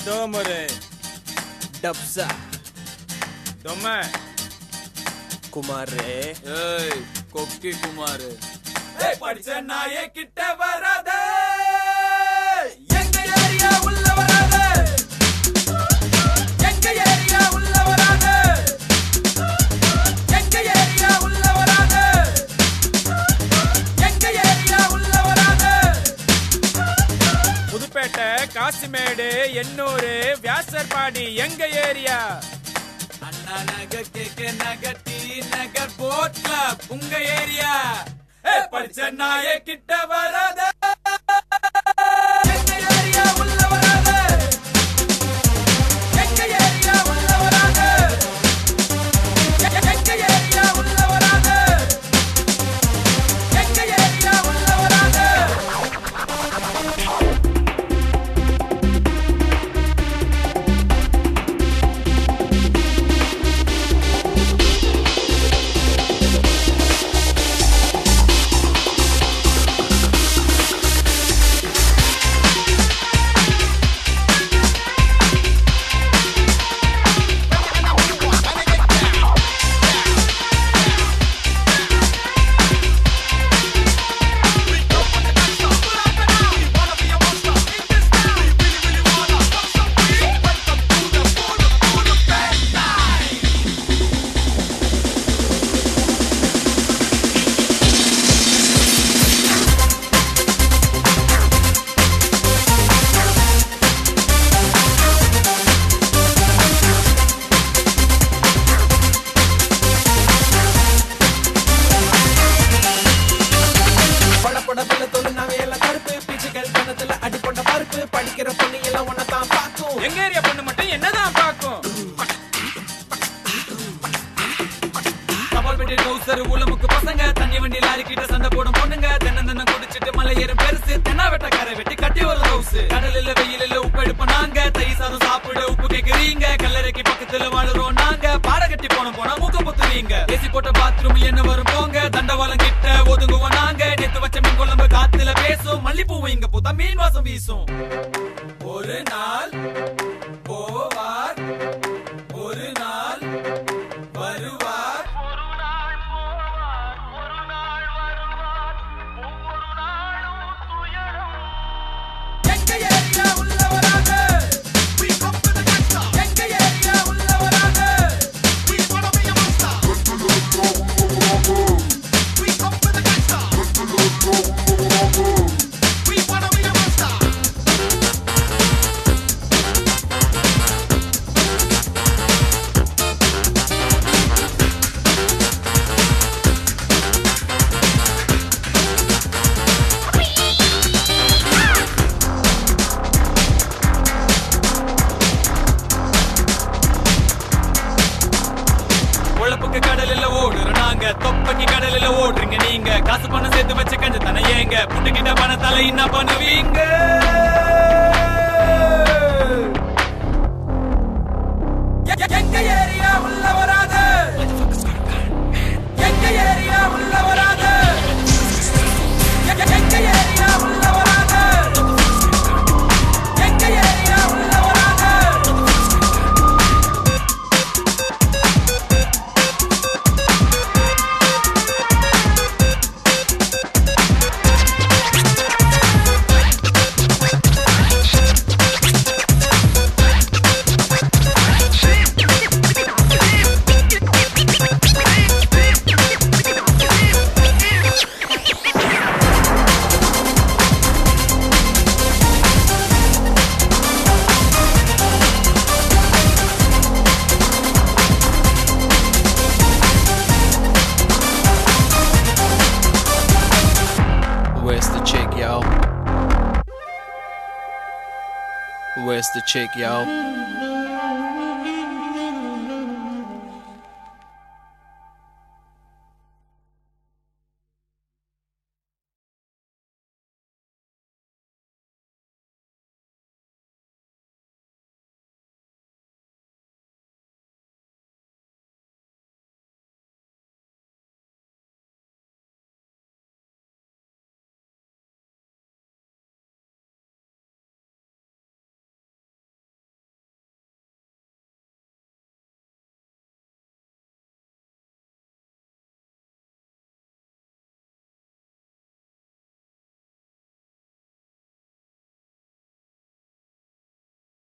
डोमरे डब्सा डोमे कुमार रे कोक्की कुमार படிச்ச நாயே கிட்ட வராத எங்க ஏரியா உள்ள வராத எங்க ஏரியா உள்ள வராத எங்க ஏரியா உள்ள வராத எங்க ஏரியா உள்ள வராத புதுப்பேட்டை காசிமேடு எண்ணூர் வியாசர்பாடி எங்க ஏரியா அண்ணா நகர் கேக்க நகர் டி நகர் போட் கிளப் உங்க ஏரியா படிச்ச நாயே கிட்ட வராத எங்க ஏரியா உள்ள வராத எங்க ஏரியா உள்ள வராத எங்க ஏரியா உள்ள வராத எங்க ஏரியா உள்ள வராத எங்க ஏரியா பொண்ணு மட்டும் என்னதான் பாக்கும் கபால் பெட்டி டவுசர் ஊலமுக்கு பசங்க தண்ணி வண்டி லாரி கிட்ட சண்டை போடும் பொண்ணுங்க தென்ன குடிச்சிட்டு மலை ஏறும் பெருசு தென்னா வெட்டக்கார வெட்டி கட்டி ஒரு ஹவுஸ் கடல் இல்ல வெயில் இல்ல உப்பு எடுப்போம் நாங்க தை சாதம் சாப்பிட உப்பு கேக்குறீங்க கல்லறைக்கு பக்கத்துல வாழுறோம் நாங்க பாட கட்டி போனா மூக்க பொத்துவீங்க ஏசி போட்ட பாத்ரூம் என்ன வரும் போங்க தண்டவாளம் கிட்ட ஒதுங்குவோம் நாங்க நேத்து வச்ச மீன் குழம்பு காத்துல பேசும் மல்லிப்பூவும் இங்க பூத்தா மீன் வாசம் வீசும் ஒரு நாள் போவார் ஒரு நாள் வருவார் ஒரு நாள் போவார் ஒரு நாள் வருவார் ஒவ்வொரு நாளும் துயரம் எங்க ஏரியா உள்ள வராத எங்க ஏரியா உள்ள வராத தொப்பக்கி கடலில் ஓடுறீங்க நீங்க காசு பணம் சேர்த்து வச்சு கஞ்ச தானே ஏங்க புட்டுக்கிட்ட பணத்தால என்ன பண்ணுவீங்க எங்க ஏரியா உள்ள வராத எங்க ஏரியா உள்ள வராத எங்க ஏரியா உள்ள வராத எங்க ஏரியா உள்ள வராத Where's the chick, y'all? Where's the chick, y'all?